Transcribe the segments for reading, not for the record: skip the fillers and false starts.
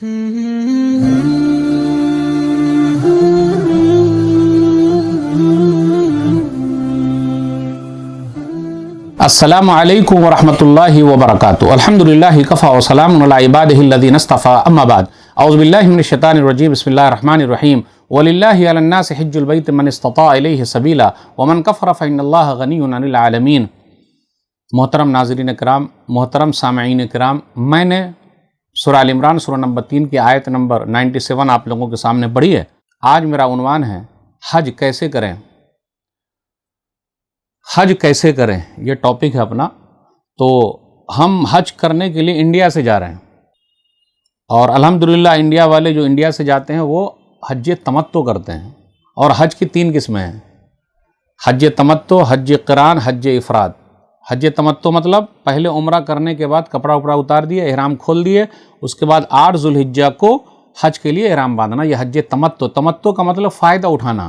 السلام علیکم ورحمۃ اللہ وبرکاتہ. الحمدللہ کفا وسلام علی عبادہ الذین اصطفیٰ. اما بعد اعوذ باللہ من الشیطان الرجیم. بسم اللہ الرحمن الرحیم. وَلِلَّهِ عَلَى النَّاسِ حِجُّ الْبَيْتِ مَنِ اسْتَطَاعَ إِلَيْهِ سَبِيلًا وَمَنْ كَفَرَ فَإِنَّ اللَّهَ غَنِيٌّ عَنِ الْعَالَمِينَ. محترم ناظرین کرام، محترم سامعین کرام، میں نے سورہ آل عمران سورہ نمبر 3 کی آیت نمبر 97 آپ لوگوں کے سامنے پڑھی ہے. آج میرا عنوان ہے حج کیسے کریں. حج کیسے کریں یہ ٹاپک ہے اپنا. تو ہم حج کرنے کے لیے انڈیا سے جا رہے ہیں، اور الحمدللہ انڈیا والے جو انڈیا سے جاتے ہیں وہ حج تمتع کرتے ہیں. اور حج کی 3 قسمیں ہیں: حج تمتع، حج قران، حج افراد. حج تمتع مطلب پہلے عمرہ کرنے کے بعد کپڑا وپڑا اتار دیے، احرام کھول دیے، اس کے بعد 8 ذوالحجہ کو حج کے لیے احرام باندھنا، یہ حج تمتع. تمتع کا مطلب فائدہ اٹھانا،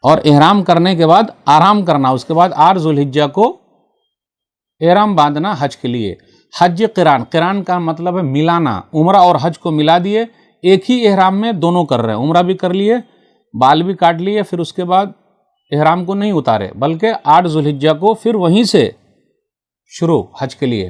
اور احرام کرنے کے بعد آرام کرنا، اس کے بعد 8 ذوالحجہ کو احرام باندھنا حج کے لیے. حج قران، قران کا مطلب ہے ملانا، عمرہ اور حج کو ملا دیے، ایک ہی احرام میں دونوں کر رہے ہیں. عمرہ بھی کر لیے، بال بھی کاٹ لیے، پھر اس کے بعد احرام کو نہیں اتارے بلکہ 8 ذوالحجہ کو پھر وہیں سے شروع حج کے لیے.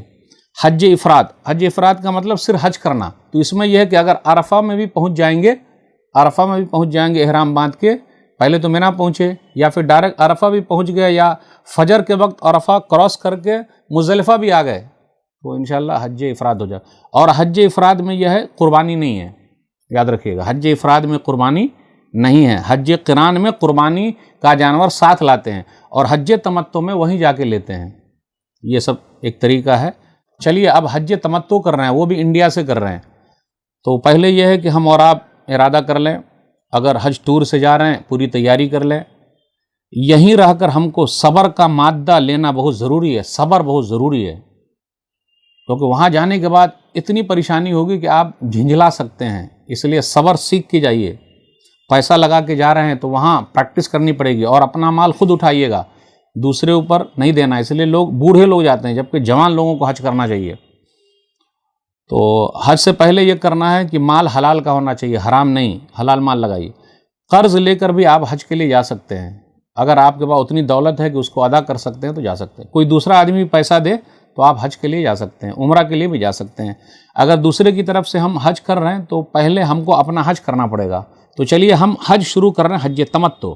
حج افراد، حج افراد کا مطلب صرف حج کرنا. تو اس میں یہ ہے کہ اگر عرفہ میں بھی پہنچ جائیں گے احرام باندھ کے، پہلے تو مینا پہنچے یا پھر ڈائریکٹ عرفہ بھی پہنچ گئے یا فجر کے وقت عرفہ کراس کر کے مزدلفہ بھی آ گئے، تو انشاءاللہ حج افراد ہو جائے. اور حج افراد میں یہ ہے قربانی نہیں ہے، یاد رکھیے گا. حج افراد میں قربانی نہیں ہے. حج قران میں قربانی کا جانور ساتھ لاتے ہیں، اور حج تمتع میں وہیں جا کے لیتے ہیں. یہ سب ایک طریقہ ہے. چلیے اب حج تمتع کر رہے ہیں، وہ بھی انڈیا سے کر رہے ہیں. تو پہلے یہ ہے کہ ہم اور آپ ارادہ کر لیں. اگر حج ٹور سے جا رہے ہیں پوری تیاری کر لیں. یہیں رہ کر ہم کو صبر کا مادہ لینا بہت ضروری ہے. صبر بہت ضروری ہے، کیونکہ وہاں جانے کے بعد اتنی پریشانی ہوگی کہ آپ جھنجھلا سکتے ہیں. اس لیے صبر سیکھ کے جائیے. پیسہ لگا کے جا رہے ہیں تو وہاں پریکٹس کرنی پڑے گی، اور اپنا مال خود اٹھائیے گا، دوسرے اوپر نہیں دینا. اس لیے بوڑھے لوگ جاتے ہیں، جبکہ جوان لوگوں کو حج کرنا چاہیے. تو حج سے پہلے یہ کرنا ہے کہ مال حلال کا ہونا چاہیے، حرام نہیں، حلال مال لگائیے. قرض لے کر بھی آپ حج کے لیے جا سکتے ہیں. اگر آپ کے پاس اتنی دولت ہے کہ اس کو ادا کر سکتے ہیں تو جا سکتے ہیں. کوئی دوسرا آدمی پیسہ دے تو آپ حج کے لیے جا سکتے ہیں، عمرہ کے لیے بھی جا سکتے ہیں. اگر دوسرے کی طرف سے ہم حج کر رہے ہیں تو پہلے ہم کو اپنا حج کرنا پڑے گا. تو چلیے ہم حج شروع کر رہے ہیں. حج تمتع.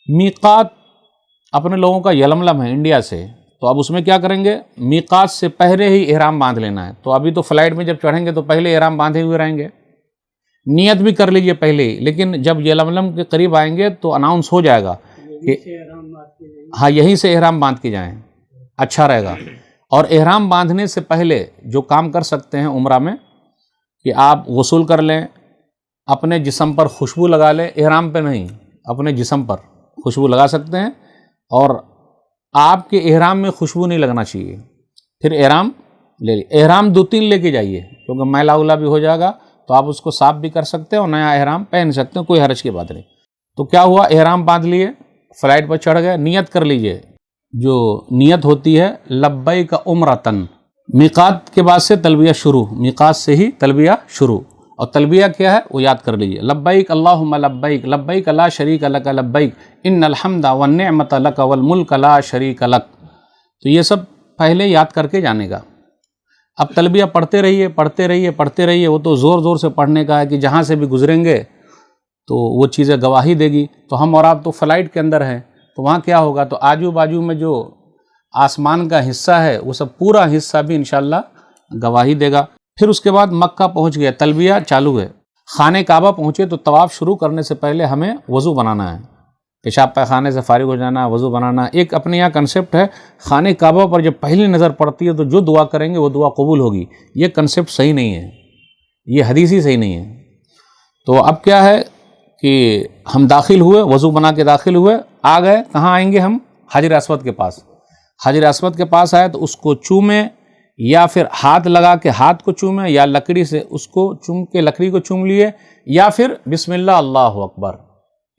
میقات اپنے لوگوں کا یلملم ہے انڈیا سے، تو اب اس میں کیا کریں گے، میقات سے پہلے ہی احرام باندھ لینا ہے. تو ابھی تو فلائٹ میں جب چڑھیں گے تو پہلے احرام باندھے ہوئے رہیں گے. نیت بھی کر لیجئے پہلے ہی، لیکن جب یلملم کے قریب آئیں گے تو اناؤنس ہو جائے گا کہ ہاں یہیں سے احرام باندھ کے جائیں، اچھا رہے گا. اور احرام باندھنے سے پہلے جو کام کر سکتے ہیں عمرہ میں، کہ آپ غسل کر لیں، اپنے جسم پر خوشبو لگا لیں. احرام پہ نہیں، اپنے جسم پر خوشبو لگا سکتے ہیں. اور آپ کے احرام میں خوشبو نہیں لگنا چاہیے. پھر احرام لے لیے. احرام 2-3 لے کے جائیے، کیونکہ میلا اولا بھی ہو جائے گا تو آپ اس کو صاف بھی کر سکتے ہیں اور نیا احرام پہن سکتے ہیں، کوئی حرج کی بات نہیں. تو کیا ہوا، احرام باندھ لیے، فلائٹ پر چڑھ گئے. نیت کر لیجئے. جو نیت ہوتی ہے لبیک عمرتن، میقات کے بعد سے تلبیہ شروع، میقات سے ہی تلبیہ شروع. اور تلبیہ کیا ہے وہ یاد کر لیجئے. لبیک اللہم لبیک، لبیک لا شریک لک لبیک، ان الحمد والنعمت لک والملک لا شریک لک. تو یہ سب پہلے یاد کر کے جانے کا. اب تلبیہ پڑھتے رہیے. وہ تو زور زور سے پڑھنے کا ہے کہ جہاں سے بھی گزریں گے تو وہ چیزیں گواہی دے گی. تو ہم اور آپ تو فلائٹ کے اندر ہیں، تو وہاں کیا ہوگا، تو آجو باجو میں جو آسمان کا حصہ ہے وہ سب پورا حصہ بھی انشاءاللہ گواہی دے گا. پھر اس کے بعد مکہ پہنچ گئے، تلبیہ چالو ہے. خانہ کعبہ پہنچے تو طواف شروع کرنے سے پہلے ہمیں وضو بنانا ہے. پیشاب پاخانے سے فارغ ہو جانا، وضو بنانا. ایک اپنے یہاں کنسیپٹ ہے، خانہ کعبہ پر جب پہلی نظر پڑتی ہے تو جو دعا کریں گے وہ دعا قبول ہوگی. یہ کنسیپٹ صحیح نہیں ہے، یہ حدیثی صحیح نہیں ہے. تو اب کیا ہے کہ ہم داخل ہوئے، وضو بنا کے داخل ہوئے، آ گئے. کہاں آئیں گے ہم، حجر اسود کے پاس. حجر اسود کے پاس آئے تو اس کو چومیں، یا پھر ہاتھ لگا کے ہاتھ کو چومیں، یا لکڑی سے اس کو چوم کے لکڑی کو چوم لیے، یا پھر بسم اللہ اللہ اکبر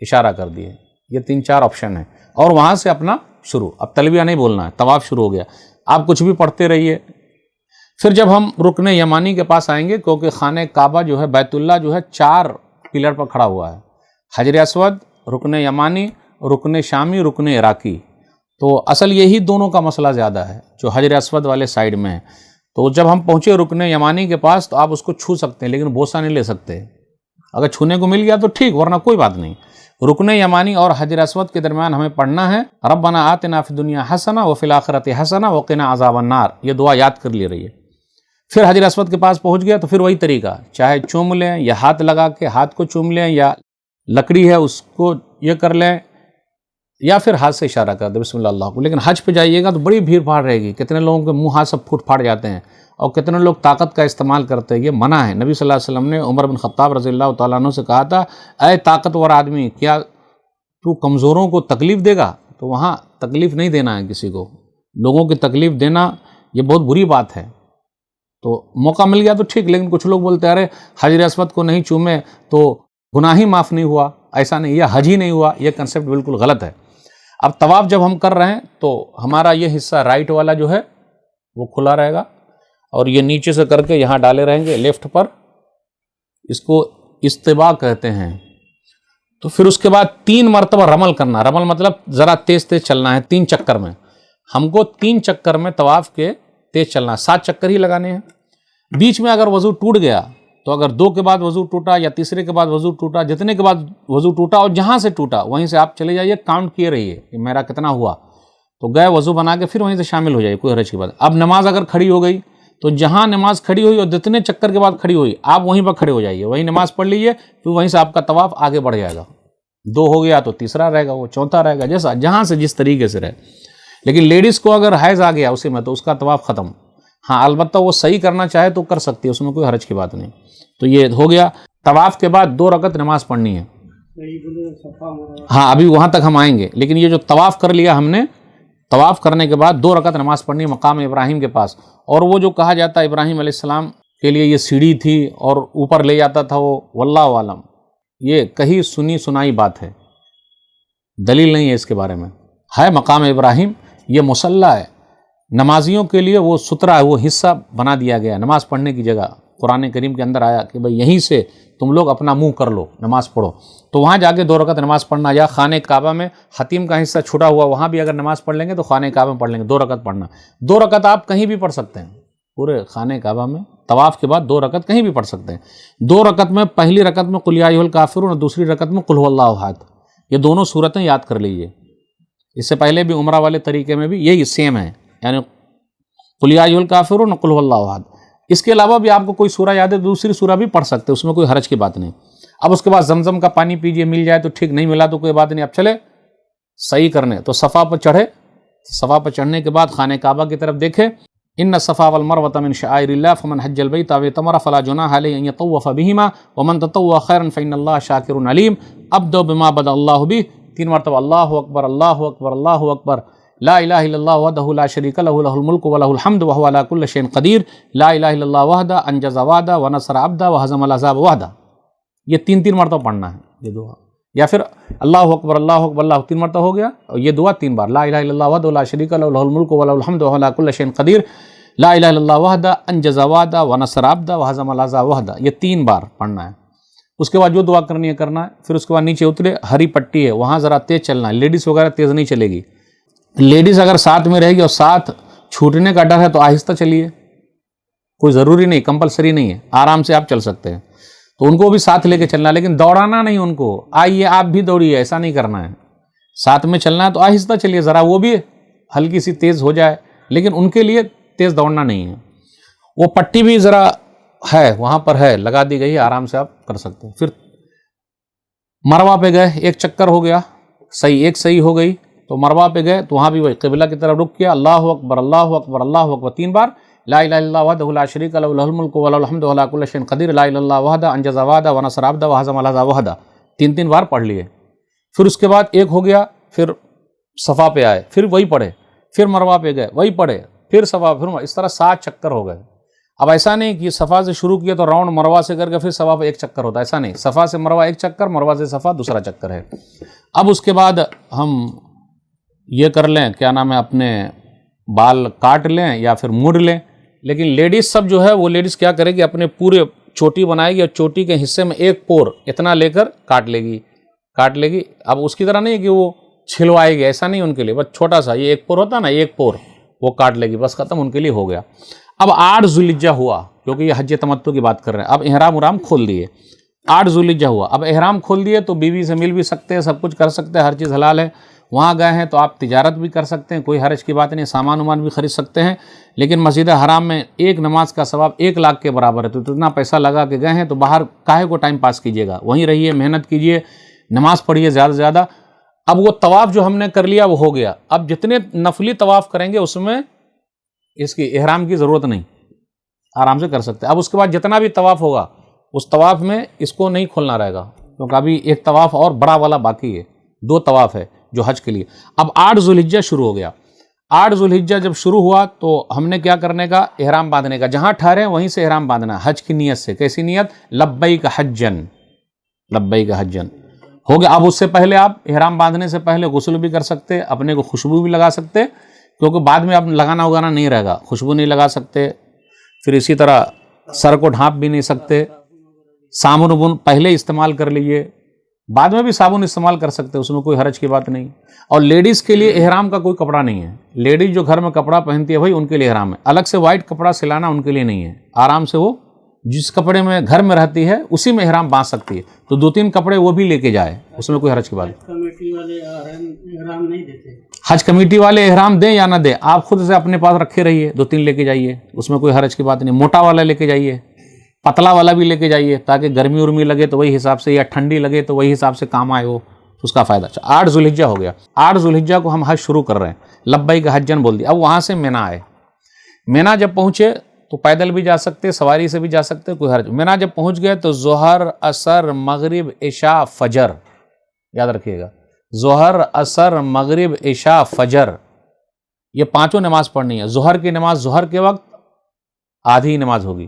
اشارہ کر دیے. یہ 3-4 آپشن ہیں. اور وہاں سے اپنا شروع. اب تلبیہ نہیں بولنا ہے، طواف شروع ہو گیا. آپ کچھ بھی پڑھتے رہیے. پھر جب ہم رکن یمانی کے پاس آئیں گے، کیونکہ خانہ کعبہ جو ہے، بیت اللہ جو ہے 4 پلر پر کھڑا ہوا ہے، حجر اسود، رکن یمانی، رکن شامی، رکن عراقی. تو اصل یہی دونوں کا مسئلہ زیادہ ہے جو حجر اسود والے سائڈ میں ہے. تو جب ہم پہنچے رکن یمانی کے پاس تو آپ اس کو چھو سکتے ہیں، لیکن بوسہ نہیں لے سکتے. اگر چھونے کو مل گیا تو ٹھیک، ورنہ کوئی بات نہیں. رکن یمانی اور حجر اسود کے درمیان ہمیں پڑھنا ہے ربنا آتنا فی الدنیا حسنہ وفی الآخرۃ حسنہ وقنا عذاب النار. یہ دعا یاد کر لی رہی ہے. پھر حجر اسود کے پاس پہنچ گیا تو پھر وہی طریقہ، چاہے چوم لیں یا ہاتھ لگا کے ہاتھ کو چوم لیں، یا لکڑی ہے اس کو یہ کر لیں، یا پھر ہاتھ سے اشارہ کر دیں بسم اللہ اللہ کو. لیکن حج پہ جائیے گا تو بڑی بھیڑ بھاڑ رہے گی، کتنے لوگوں کے منہ ہاتھ سب پھوٹ پھاڑ جاتے ہیں، اور کتنے لوگ طاقت کا استعمال کرتے ہیں. یہ منع ہے. نبی صلی اللہ علیہ وسلم نے عمر بن خطاب رضی اللہ تعالیٰ عنہ سے کہا تھا، اے طاقتور آدمی، کیا تو کمزوروں کو تکلیف دے گا؟ تو وہاں تکلیف نہیں دینا ہے کسی کو. لوگوں کی تکلیف دینا یہ بہت بری بات ہے. تو موقع مل گیا تو ٹھیک، لیکن کچھ لوگ بولتے ہیں ارے حجر اسود کو نہیں چومے تو گناہ ہی معاف نہیں ہوا. ایسا نہیں، یہ حج ہی نہیں ہوا. یہ کنسیپٹ بالکل غلط ہے. اب طواف جب ہم کر رہے ہیں تو ہمارا یہ حصہ رائٹ والا جو ہے وہ کھلا رہے گا، اور یہ نیچے سے کر کے یہاں ڈالے رہیں گے لیفٹ پر. اس کو استباء کہتے ہیں. تو پھر اس کے بعد 3 مرتبہ رمل کرنا. رمل مطلب ذرا تیز تیز چلنا ہے 3 چکر میں. ہم کو 3 چکر میں طواف کے تیز چلنا ہے. 7 چکر ہی لگانے ہیں. بیچ میں اگر وضو ٹوٹ گیا تو اگر 2 کے بعد وضو ٹوٹا یا تیسرے کے بعد وضو ٹوٹا، جتنے کے بعد وضو ٹوٹا اور جہاں سے ٹوٹا وہیں سے آپ چلے جائیے، کاؤنٹ کیے رہیے کہ میرا کتنا ہوا. تو گئے وضو بنا کے پھر وہیں سے شامل ہو جائیے، کوئی حرج کی بات. اب نماز اگر کھڑی ہو گئی تو جہاں نماز کھڑی ہوئی اور جتنے چکر کے بعد کھڑی ہوئی آپ وہیں پر کھڑے ہو جائیے، وہیں نماز پڑھ لیجیے. پھر وہیں سے آپ کا طواف آگے بڑھ جائے گا. 2 ہو گیا تو تیسرا رہے گا، وہ چوتھا رہے گا، جیسا جہاں سے جس طریقے سے رہے. لیکن لیڈیز کو اگر حیض آ گیا اسی میں تو اس کا طواف ختم. ہاں البتہ وہ صحیح کرنا چاہے تو کر سکتی ہے، اس میں کوئی حرج کی بات نہیں. تو یہ ہو گیا. طواف کے بعد 2 رکعت نماز پڑھنی ہے. ہاں ابھی وہاں تک ہم آئیں گے. لیکن یہ جو طواف کر لیا ہم نے، طواف کرنے کے بعد 2 رکعت نماز پڑھنی ہے مقام ابراہیم کے پاس. اور وہ جو کہا جاتا ہے ابراہیم علیہ السلام کے لیے یہ سیڑھی تھی اور اوپر لے جاتا تھا، وہ واللہ عالم یہ کہیں سنی سنائی بات ہے، دلیل نہیں ہے اس کے بارے میں. ہے مقام ابراہیم، یہ مصلی ہے نمازیوں کے لیے، وہ سترہ ہے، وہ حصہ بنا دیا گیا نماز پڑھنے کی جگہ. قرآن کریم کے اندر آیا کہ بھئی یہیں سے تم لوگ اپنا منہ کر لو، نماز پڑھو. تو وہاں جا کے 2 رکعت نماز پڑھنا، یا خانہ کعبہ میں حتیم کا حصہ چھوٹا ہوا وہاں بھی اگر نماز پڑھ لیں گے تو خانہ کعبہ میں پڑھ لیں گے. 2 رکعت پڑھنا. 2 رکعت آپ کہیں بھی پڑھ سکتے ہیں پورے خانہ کعبہ میں. طواف کے بعد 2 رکعت کہیں بھی پڑھ سکتے ہیں. 2 رکعت میں پہلی رکعت میں قل یا ایھا الکافرون اور دوسری رکعت میں قل ھو اللہ احد. یہ دونوں صورتیں یاد کر لیجئے. اس سے پہلے بھی عمرہ والے طریقے میں بھی یہی سیم ہے، یعنی قل یا ایھا الکافرون قل ھو اللہ احد. اس کے علاوہ بھی آپ کو کوئی سورہ یاد ہے دوسری سورہ بھی پڑھ سکتے، اس میں کوئی حرج کی بات نہیں. اب اس کے بعد زمزم کا پانی پیجئے، مل جائے تو ٹھیک، نہیں ملا تو کوئی بات نہیں. اب چلے صحیح کرنے. تو صفا پر چڑھے. صفا پر چڑھنے کے بعد خانہ کعبہ کی طرف دیکھے. ان الصفا والمروۃ من شعائر اللہ فمن حج البیت او اعتمر فلا جناح علیہ ان یطوف بہما ومن تطوع خیرا فان اللہ شاکر علیم. ابدأ بما بدأ اللہ بہ. 3 مرتبہ اللہ اکبر اللہ اکبر اللہ اکبر. لا الہ الا اللہ وحدہ لا شریک لہ لہ الملک ولہ الحمد وہو علی کل شیء قدیر. لا الہ الا اللہ وحدہ انجز وعدہ ونصر عبدہ وہزم الاحزاب وحدہ. یہ 3 مرتبہ پڑھنا ہے یہ دعا. یا پھر اللہ اکبر اللہ اکبر اللہ 3 مرتبہ ہو گیا، اور یہ دعا 3 بار. لا الہ الا اللہ وحدہ لا شریک لہ لہ الملک ولہ الحمد وہو علی کل شیء قدیر. لا الہ الا اللہ وحدہ انجز وعدہ ونصر عبدہ وہزم الاحزاب وحدہ. یہ 3 بار پڑھنا ہے. اس کے بعد جو دعا کرنی ہے کرنا ہے. پھر اس کے بعد نیچے اترے، ہری پٹی ہے وہاں ذرا تیز چلنا ہے. لیڈیز وغیرہ تیز نہیں چلے گی. لیڈیز اگر ساتھ میں رہے گی اور ساتھ چھوٹنے کا ڈر ہے تو آہستہ چلیے، کوئی ضروری نہیں، کمپلسری نہیں ہے، آرام سے آپ چل سکتے ہیں. تو ان کو بھی ساتھ لے کے چلنا، لیکن دوڑانا نہیں ان کو، آئیے آپ بھی دوڑیے، ایسا نہیں کرنا ہے. ساتھ میں چلنا ہے تو آہستہ چلیے، ذرا وہ بھی ہلکی سی تیز ہو جائے، لیکن ان کے لیے تیز دوڑنا نہیں ہے. وہ پٹی بھی ذرا ہے وہاں پر ہے، لگا دی گئی ہے، آرام سے آپ کر سکتے ہیں. پھر مروہ پہ گئے، 1 چکر ہو گیا، صحیح، 1 صحیح ہو گئی. تو مروہ پہ گئے تو وہاں بھی وہی قبلہ کی طرف رک کیا، اللہ اکبر اللہ اکبر اللہ اکبر 3 بار. لا الہ الا اللہ وحدہ لا شریک لہ لہ الملک ولہ الحمد وہو علی کل شیء قدیر. لا الہ الا اللہ وحدہ انجز وعدہ ونصر عبدہ وہزم الاحزاب وحدہ. 3 بار پڑھ لیے. پھر اس کے بعد 1 ہو گیا، پھر صفا پہ آئے، پھر وہی پڑھے، پھر مروہ پہ گئے وہی پڑھے، پھر صفا، پھر اس طرح 7 چکر ہو گئے. اب ایسا نہیں کہ صفا سے شروع کیا تو راؤنڈ مروہ سے کر کے پھر صفا پہ 1 چکر ہوتا ہے، ایسا نہیں. صفا سے مروہ 1 چکر، مروہ سے صفا دوسرا چکر ہے. اب اس کے بعد ہم یہ کر لیں، کیا نام ہے، اپنے بال کاٹ لیں یا پھر مڑ لیں. لیکن لیڈیز سب جو ہے وہ لیڈیز کیا کرے گی, اپنے پورے چوٹی بنائے گی اور چوٹی کے حصے میں ایک پور اتنا لے کر کاٹ لے گی. اب اس کی طرح نہیں ہے کہ وہ چھلوائے گی, ایسا نہیں ان کے لیے, بس چھوٹا سا یہ ایک پور ہوتا نا, ایک پور وہ کاٹ لے گی, بس ختم, ان کے لیے ہو گیا. اب 8 ذوالحجہ ہوا, کیونکہ یہ حج تمتع کی بات کر رہے ہیں. اب احرام کھول دیے, 8 ذوالحجہ ہوا, اب احرام کھول دیے تو بیوی سے مل بھی سکتے ہیں, سب کچھ کر سکتے ہیں, ہر چیز حلال ہے. وہاں گئے ہیں تو آپ تجارت بھی کر سکتے ہیں, کوئی حرج کی بات نہیں, سامان بھی خرید سکتے ہیں. لیکن مسجد حرام میں ایک نماز کا ثواب 1 لاکھ کے برابر ہے. تو اتنا پیسہ لگا کے گئے ہیں تو باہر کاہے کو ٹائم پاس کیجیے گا, وہیں رہیے, محنت کیجیے, نماز پڑھیے زیادہ سے زیادہ. اب وہ طواف جو ہم نے کر لیا وہ ہو گیا. اب جتنے نفلی طواف کریں گے اس میں اس کی احرام کی ضرورت نہیں, آرام سے کر سکتے. اب اس کے بعد جتنا بھی طواف ہوگا اس طواف میں اس کو نہیں کھولنا رہے گا, کیونکہ ابھی ایک طواف اور بڑا والا باقی ہے, 2 طواف ہے جو حج کے لیے. اب 8 ذوالحجہ شروع ہو گیا. 8 ذوالحجہ جب شروع ہوا تو ہم نے کیا کرنے کا, احرام باندھنے کا. جہاں ٹھہرے وہیں سے احرام باندھنا, حج کی نیت سے. کیسی نیت؟ لبیک حجن, لبیک حجن ہو گیا. اب اس سے پہلے آپ احرام باندھنے سے پہلے غسل بھی کر سکتے, اپنے کو خوشبو بھی لگا سکتے, کیونکہ بعد میں آپ لگانا نہیں رہے گا, خوشبو نہیں لگا سکتے. پھر اسی طرح سر کو ڈھانپ بھی نہیں سکتے. صابن پہلے استعمال کر لیجئے, بعد میں بھی صابن استعمال کر سکتے, اس میں کوئی حرج کی بات نہیں. اور لیڈیز کے لیے احرام کا کوئی کپڑا نہیں ہے. لیڈیز جو گھر میں کپڑا پہنتی ہے بھائی ان کے لیے احرام ہے, الگ سے وائٹ کپڑا سلانا ان کے لیے نہیں ہے. آرام سے وہ جس کپڑے میں گھر میں رہتی ہے اسی میں احرام باندھ سکتی ہے. تو 2-3 کپڑے وہ بھی لے کے جائے, اس میں کوئی حرج کی بات نہیں. کمیٹی والے احرام نہیں دیتے, حج کمیٹی والے احرام دیں یا نہ دیں, آپ خود سے اپنے پاس رکھے رہیے, 2-3 لے کے جائیے, اس میں کوئی حرج کی بات نہیں. موٹا والا لے کے جائیے, پتلا والا بھی لے کے جائیے, تاکہ گرمی ارمی لگے تو وہی حساب سے, یا ٹھنڈی لگے تو وہی حساب سے کام آئے, وہ تو اس کا فائدہ. 8 ذوالحجہ ہو گیا. 8 ذوالحجہ کو ہم حج شروع کر رہے ہیں, لبیک حجن بول دیا. اب وہاں سے مینا آئے. مینا جب پہنچے تو پیدل بھی جا سکتے, سواری سے بھی جا سکتے, کوئی حرج. مینا جب پہنچ گئے تو ظہر, عصر, مغرب, عشاء, فجر, یاد رکھیے گا, ظہر, عصر, مغرب, عشاء, فجر, یہ 5 نماز پڑھنی ہے. ظہر کی نماز ظہر کے وقت آدھی نماز ہوگی,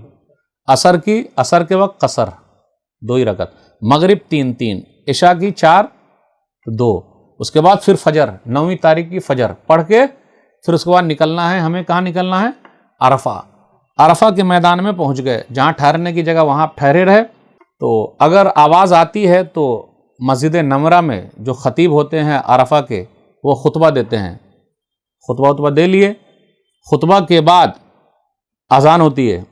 عصر کی عصر کے وقت قصر 2 ہی رکعت, مغرب 3, عشاء کی 4 تو 2, اس کے بعد پھر فجر 9ویں تاریخ کی فجر پڑھ کے پھر اس کے بعد نکلنا ہے. ہمیں کہاں نکلنا ہے؟ عرفہ. عرفہ کے میدان میں پہنچ گئے, جہاں ٹھہرنے کی جگہ وہاں ٹھہرے رہے. تو اگر آواز آتی ہے تو مسجد نمرہ میں جو خطیب ہوتے ہیں عرفہ کے, وہ خطبہ دیتے ہیں, خطبہ دے لیے. خطبہ کے بعد اذان ہوتی ہے,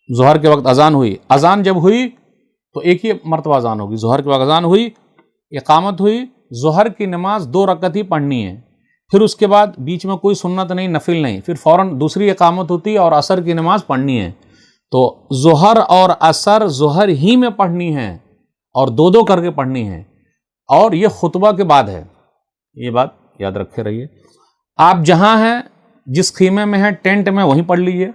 ظہر کے وقت اذان ہوئی. اذان جب ہوئی تو ایک ہی مرتبہ اذان ہوگی. ظہر کے وقت اذان ہوئی, اقامت ہوئی, ظہر کی نماز 2 رکعت ہی پڑھنی ہے. پھر اس کے بعد بیچ میں کوئی سنت نہیں, نفل نہیں, پھر فوراً دوسری اقامت ہوتی ہے اور عصر کی نماز پڑھنی ہے. تو ظہر اور عصر ظہر ہی میں پڑھنی ہے اور 2 کر کے پڑھنی ہے, اور یہ خطبہ کے بعد ہے. یہ بات یاد رکھے رہیے. آپ جہاں ہیں, جس خیمے میں ہیں, ٹینٹ میں, وہیں پڑھ لیجئے.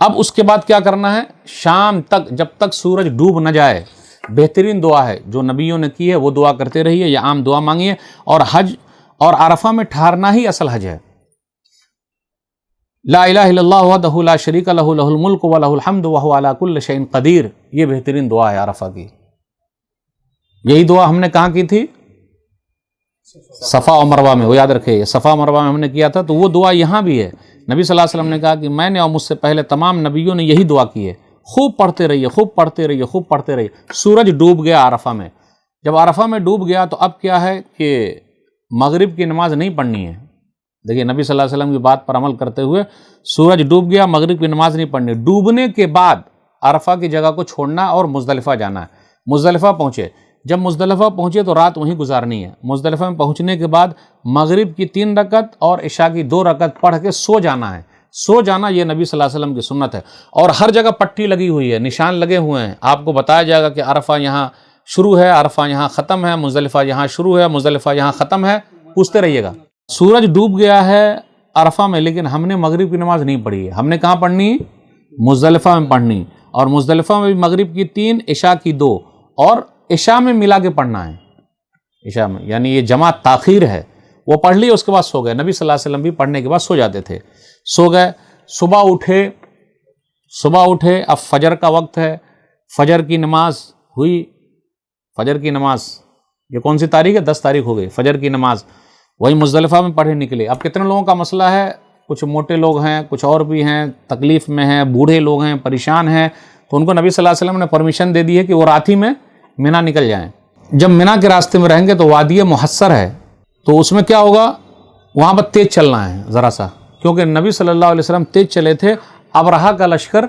اب اس کے بعد کیا کرنا ہے؟ شام تک, جب تک سورج ڈوب نہ جائے, بہترین دعا ہے جو نبیوں نے کی ہے وہ دعا کرتے رہیے, یا عام دعا مانگیے. اور حج اور عرفہ میں ٹھہرنا ہی اصل حج ہے. لا الہ الا اللہ وحدہ لا شریک لہ لہ الملک ولہ الحمد وہو علی کل شیء قدیر, یہ بہترین دعا ہے عرفہ کی. یہی دعا ہم نے کہاں کی تھی؟ صفا اور مروہ میں, وہ یاد رکھے, صفا مروہ میں ہم نے کیا تھا. تو وہ دعا یہاں بھی ہے. نبی صلی اللہ علیہ وسلم نے کہا کہ میں نے اور مجھ سے پہلے تمام نبیوں نے یہی دعا کی ہے. خوب پڑھتے رہیے, خوب پڑھتے رہیے, خوب پڑھتے رہیے. سورج ڈوب گیا عرفہ میں. جب عرفہ میں ڈوب گیا تو اب کیا ہے کہ مغرب کی نماز نہیں پڑھنی ہے. دیکھیے نبی صلی اللہ علیہ وسلم کی بات پر عمل کرتے ہوئے, سورج ڈوب گیا, مغرب کی نماز نہیں پڑھنی. ڈوبنے کے بعد عرفہ کی جگہ کو چھوڑنا اور مزدلفہ جانا ہے. مزدلفہ پہنچے, جب مزدلفہ پہنچے تو رات وہیں گزارنی ہے. مزدلفہ میں پہنچنے کے بعد مغرب کی 3 رکعت اور عشاء کی 2 رکعت پڑھ کے سو جانا ہے. سو جانا یہ نبی صلی اللہ علیہ وسلم کی سنت ہے. اور ہر جگہ پٹی لگی ہوئی ہے, نشان لگے ہوئے ہیں. آپ کو بتایا جائے گا کہ عرفہ یہاں شروع ہے, عرفہ یہاں ختم ہے, مزدلفہ یہاں شروع ہے, مزدلفہ یہاں ختم ہے. پوچھتے رہیے گا. سورج ڈوب گیا ہے عرفہ میں, لیکن ہم نے مغرب کی نماز نہیں پڑھی ہے. ہم نے کہاں پڑھنی؟ مزدلفہ میں پڑھنی. اور مزدلفہ میں بھی مغرب کی 3, عشاء کی 2, اور عشاء میں ملا کے پڑھنا ہے. عشاء میں یعنی یہ جمع تاخیر ہے, وہ پڑھ لی, اس کے بعد سو گئے. نبی صلی اللہ علیہ وسلم بھی پڑھنے کے بعد سو جاتے تھے. سو گئے, صبح اٹھے, اب فجر کا وقت ہے. فجر کی نماز ہوئی. فجر کی نماز یہ کون سی تاریخ ہے؟ 10 تاریخ ہو گئی. فجر کی نماز وہی مزدلفہ میں پڑھے نکلے. اب کتنے لوگوں کا مسئلہ ہے کچھ موٹے لوگ ہیں، کچھ اور بھی ہیں تکلیف میں ہیں، بوڑھے لوگ ہیں، پریشان ہیں، تو ان کو نبی صلی اللہ علیہ وسلم نے پرمیشن دے دی ہے کہ وہ رات ہی میں منی نکل جائیں۔ جب منی کے راستے میں رہیں گے تو وادی محصر ہے، تو اس میں کیا ہوگا، وہاں پر تیز چلنا ہے ذرا سا، کیونکہ نبی صلی اللہ علیہ وسلم تیز چلے تھے، ابرہہ کا لشکر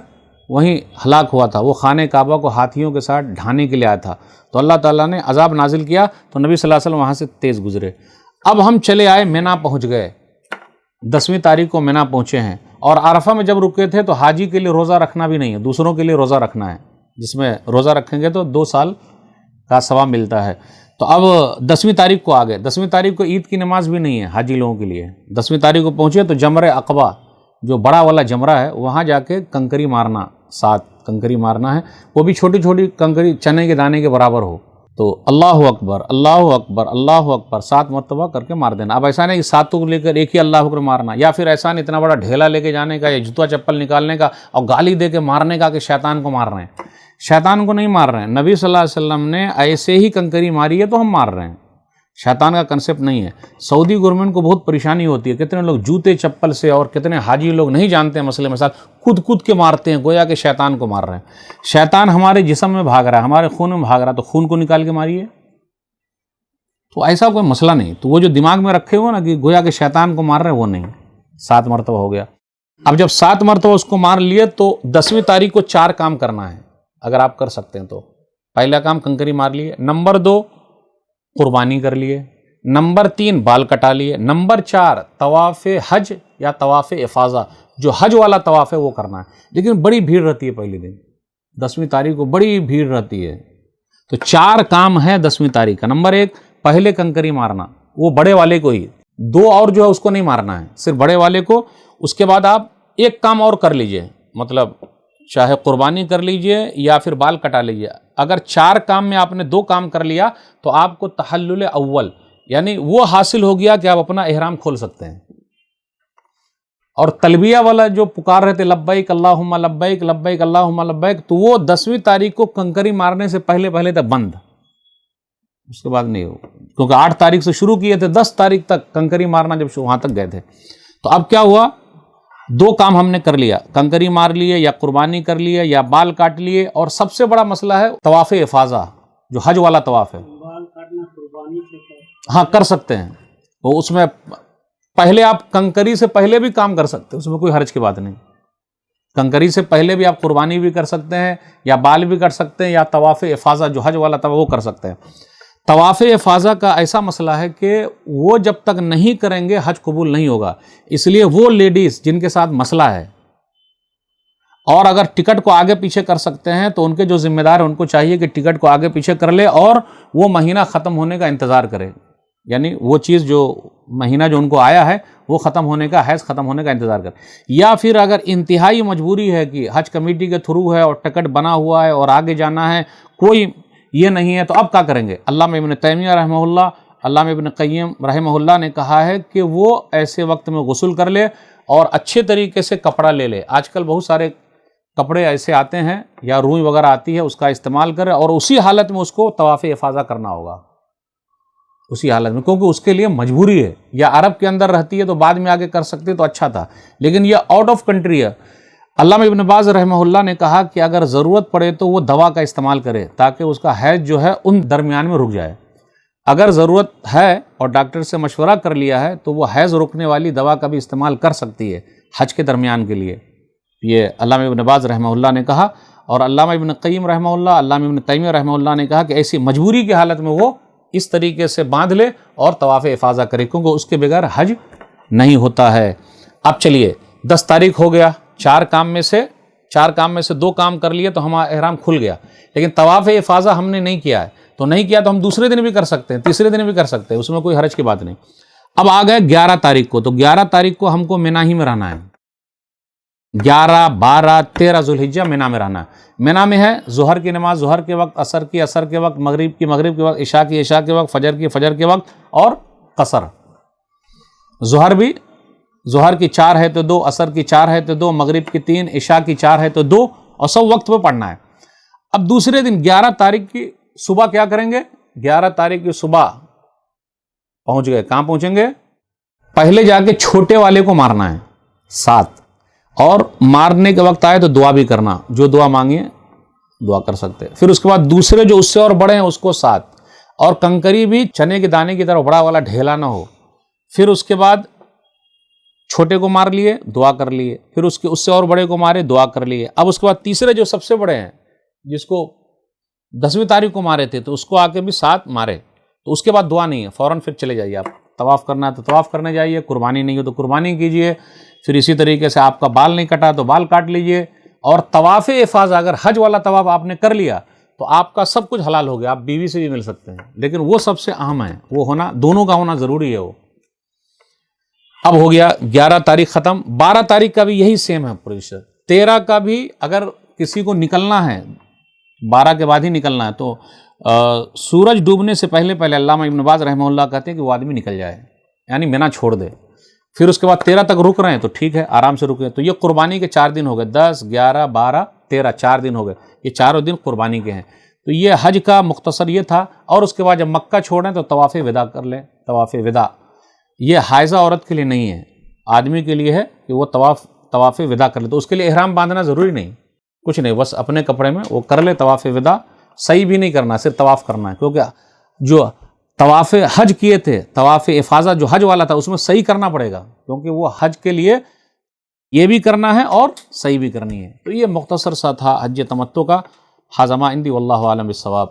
وہیں ہلاک ہوا تھا، وہ خانہ کعبہ کو ہاتھیوں کے ساتھ ڈھانے کے لیے آیا تھا، تو اللہ تعالیٰ نے عذاب نازل کیا، تو نبی صلی اللہ علیہ وسلم وہاں سے تیز گزرے۔ اب ہم چلے آئے، منی پہنچ گئے، 10ویں تاریخ کو منی پہنچے ہیں، اور عرفہ میں جب رکے تھے تو حاجی کے لیے روزہ رکھنا بھی نہیں ہے، دوسروں کے لیے روزہ رکھنا ہے، جس میں روزہ رکھیں گے تو 2 سال کا ثواب ملتا ہے۔ تو اب 10ویں تاریخ کو آ گئے، 10ویں تاریخ کو عید کی نماز بھی نہیں ہے حاجی لوگوں کے لیے، 10ویں تاریخ کو پہنچے تو جمرہ عقبہ جو بڑا والا جمرہ ہے وہاں جا کے کنکری مارنا، 7 کنکری مارنا ہے، وہ بھی چھوٹی چھوٹی کنکری چنے کے دانے کے برابر ہو، تو اللہ اکبر اللہ اکبر اللہ اکبر 7 مرتبہ کر کے مار دینا۔ اب ایسا نہیں کہ 7 کو لے کر ایک ہی اللہ اکبر مارنا، یا پھر ایسا نہیں اتنا بڑا ڈھیلا لے کے جانے کا یا جوتا چپل نکالنے کا اور گالی دے کے مارنے کا کہ شیطان کو مار رہے ہیں۔ شیطان کو نہیں مار رہے ہیں، نبی صلی اللہ علیہ وسلم نے ایسے ہی کنکری ماری ہے تو ہم مار رہے ہیں، شیطان کا کنسپٹ نہیں ہے۔ سعودی گورنمنٹ کو بہت پریشانی ہوتی ہے، کتنے لوگ جوتے چپل سے، اور کتنے حاجی لوگ نہیں جانتے ہیں مسئلے مسائل، کود کے مارتے ہیں گویا کہ شیطان کو مار رہے ہیں۔ شیطان ہمارے جسم میں بھاگ رہا ہے، ہمارے خون میں بھاگ رہا ہے، تو خون کو نکال کے ماریے، تو ایسا کوئی مسئلہ نہیں۔ تو وہ جو دماغ میں رکھے ہو نا کہ گویا کہ شیطان کو مار رہے ہیں، وہ نہیں، 7 مرتبہ ہو گیا۔ اب جب 7 مرتبہ اس کو مار لیے تو 10ویں تاریخ کو 4 کام کرنا ہے، اگر آپ کر سکتے ہیں تو۔ پہلا کام کنکری مار لیے، نمبر 2 قربانی کر لیے، نمبر 3 بال کٹا لیے، نمبر 4 طواف حج یا طواف افاضہ، جو حج والا طواف ہے وہ کرنا ہے، لیکن بڑی بھیڑ رہتی ہے پہلے دن، 10ویں تاریخ کو بڑی بھیڑ رہتی ہے۔ تو 4 کام ہے 10ویں تاریخ کا۔ نمبر 1 پہلے کنکری مارنا، وہ بڑے والے کو ہی، 2 اور جو ہے اس کو نہیں مارنا ہے، صرف بڑے والے کو۔ اس کے بعد آپ ایک کام اور کر لیجئے، مطلب چاہے قربانی کر لیجئے یا پھر بال کٹا لیجئے۔ اگر 4 کام میں آپ نے 2 کام کر لیا تو آپ کو تحلل اول، یعنی وہ حاصل ہو گیا کہ آپ اپنا احرام کھول سکتے ہیں۔ اور تلبیہ والا جو پکار رہے تھے لبیک اللہم لبیک لبیک اللہم لبیک، تو وہ 10ویں تاریخ کو کنکری مارنے سے پہلے تک بند، اس کے بعد نہیں ہو، کیونکہ 8 تاریخ سے شروع کیے تھے، 10 تاریخ تک کنکری مارنا جب وہاں تک گئے تھے۔ تو اب کیا ہوا، 2 کام ہم نے کر لیا، کنکری مار لیے یا قربانی کر لیے یا بال کاٹ لیے، اور سب سے بڑا مسئلہ ہے طواف افاضہ جو حج والا طواف ہے۔ بال کاٹنا قربانی سے ہاں کر سکتے ہیں، وہ اس میں پہلے آپ کنکری سے پہلے بھی کام کر سکتے ہیں، اس میں کوئی حرج کی بات نہیں، کنکری سے پہلے بھی آپ قربانی بھی کر سکتے ہیں یا بال بھی کر سکتے ہیں یا طواف افاضہ جو حج والا طواف وہ کر سکتے ہیں۔ طواف افاضہ کا ایسا مسئلہ ہے کہ وہ جب تک نہیں کریں گے حج قبول نہیں ہوگا، اس لیے وہ لیڈیز جن کے ساتھ مسئلہ ہے اور اگر ٹکٹ کو آگے پیچھے کر سکتے ہیں تو ان کے جو ذمہ دار ہیں ان کو چاہیے کہ ٹکٹ کو آگے پیچھے کر لے اور وہ مہینہ ختم ہونے کا انتظار کرے، یعنی وہ چیز جو مہینہ جو ان کو آیا ہے وہ ختم ہونے کا، حیض ختم ہونے کا انتظار کرے۔ یا پھر اگر انتہائی مجبوری ہے کہ حج کمیٹی کے تھرو ہے اور ٹکٹ بنا ہوا ہے اور آگے جانا ہے، کوئی یہ نہیں ہے، تو اب کیا کریں گے؟ علامہ ابن تیمیہ رحمہ اللہ، علامہ ابن قیم رحمہ اللہ نے کہا ہے کہ وہ ایسے وقت میں غسل کر لے اور اچھے طریقے سے کپڑا لے لے۔ آج کل بہت سارے کپڑے ایسے آتے ہیں یا روئی وغیرہ آتی ہے، اس کا استعمال کرے اور اسی حالت میں اس کو طواف افاضہ کرنا ہوگا، اسی حالت میں، کیونکہ اس کے لیے مجبوری ہے۔ یا عرب کے اندر رہتی ہے تو بعد میں آگے کر سکتے تو اچھا تھا، لیکن یہ آؤٹ آف کنٹری ہے۔ علامہ ابن باز رحمہ اللہ نے کہا کہ اگر ضرورت پڑے تو وہ دوا کا استعمال کرے تاکہ اس کا حیض جو ہے ان درمیان میں رک جائے۔ اگر ضرورت ہے اور ڈاکٹر سے مشورہ کر لیا ہے تو وہ حیض روکنے والی دوا کا بھی استعمال کر سکتی ہے حج کے درمیان کے لیے، یہ علامہ ابن باز رحمہ اللہ نے کہا۔ اور علامہ ابن قیم رحمہ اللہ، علامہ ابن تیمیہ رحمہ اللہ نے کہا کہ ایسی مجبوری کی حالت میں وہ اس طریقے سے باندھ لے اور طواف افاضہ کرے، کیونکہ اس کے بغیر حج نہیں ہوتا ہے۔ اب چلیے 10 تاریخ ہو گیا، 4 کام میں سے 2 کام کر لیے تو ہمارا احرام کھل گیا، لیکن طواف افاضہ ہم نے نہیں کیا ہے، تو نہیں کیا تو ہم دوسرے دن بھی کر سکتے ہیں، تیسرے دن بھی کر سکتے ہیں، اس میں کوئی حرج کی بات نہیں۔ اب آ گئے 11 تاریخ کو، تو 11 تاریخ کو ہم کو منی ہی میں رہنا ہے، 11 12 13 ذوالحجہ منی میں رہنا ہے۔ منی میں ہے ظہر کی نماز ظہر کے وقت، عصر کے وقت، مغرب کے وقت، عشاء کے وقت، فجر کے وقت، اور قصر۔ ظہر بھی، ظہر کی 4 ہے تو 2، عصر کی 4 ہے تو 2، مغرب کی 3، عشاء کی 4 ہے تو 2، اور سب وقت پہ پڑھنا ہے۔ اب دوسرے دن 11 تاریخ کی صبح کیا کریں گے؟ 11 تاریخ کی صبح پہنچ گئے، کہاں پہنچیں گے؟ پہلے جا کے چھوٹے والے کو مارنا ہے، 7 اور مارنے کے وقت آئے تو دعا بھی کرنا، جو دعا مانگیے دعا کر سکتے ہیں۔ پھر اس کے بعد دوسرے جو اس سے اور بڑے ہیں اس کو 7 اور کنکری بھی چنے کے دانے کی طرح بڑا والا ڈھیلا نہ ہو۔ پھر اس کے بعد چھوٹے کو مار لیے دعا کر لیے، پھر اس سے اور بڑے کو مارے دعا کر لیے۔ اب اس کے بعد تیسرے جو سب سے بڑے ہیں جس کو 10ویں تاریخ کو مارے تھے تو اس کو آ کے بھی 7 مارے، تو اس کے بعد دعا نہیں ہے، فوراً پھر چلے جائیے۔ آپ طواف کرنا ہے تو طواف کرنے جائیے، قربانی نہیں ہو تو قربانی کیجیے۔ پھر اسی طریقے سے آپ کا بال نہیں کٹا تو بال کاٹ لیجیے۔ اور طواف افاضہ اگر حج والا طواف آپ نے کر لیا تو آپ کا سب کچھ حلال ہو گیا، آپ بیوی سے بھی مل سکتے ہیں، لیکن وہ سب سے اہم ہے، وہ ہونا دونوں کا ہونا ضروری ہے۔ وہ اب ہو گیا 11 تاریخ ختم، 12 تاریخ کا بھی یہی سیم ہے پروسیجر، 13 کا بھی اگر کسی کو نکلنا ہے 12 کے بعد ہی نکلنا ہے تو سورج ڈوبنے سے پہلے علامہ ابن باز رحمہ اللہ کہتے ہیں کہ وہ آدمی نکل جائے، یعنی مینا چھوڑ دے۔ پھر اس کے بعد 13 تک رک رہے ہیں تو ٹھیک ہے، آرام سے رکیں۔ تو یہ قربانی کے 4 دن ہو گئے، 10 11 12 13، 4 دن ہو گئے، یہ چاروں دن قربانی کے ہیں۔ تو یہ حج کا مختصر یہ تھا۔ اور اس کے بعد جب مکہ چھوڑیں تو طواف وداع کر لیں۔ طواف وداع یہ حائضہ عورت کے لیے نہیں ہے، آدمی کے لیے ہے کہ وہ طواف وداع کر لے، تو اس کے لیے احرام باندھنا ضروری نہیں، کچھ نہیں، بس اپنے کپڑے میں وہ کر لے طواف وداع۔ صحیح بھی نہیں کرنا، صرف طواف کرنا ہے، کیونکہ جو طواف حج کیے تھے، طواف افاضہ جو حج والا تھا اس میں صحیح کرنا پڑے گا، کیونکہ وہ حج کے لیے یہ بھی کرنا ہے اور صحیح بھی کرنی ہے۔ تو یہ مختصر سا تھا حج تمتع کا۔ ھذا ما عندی واللہ اعلم بالصواب۔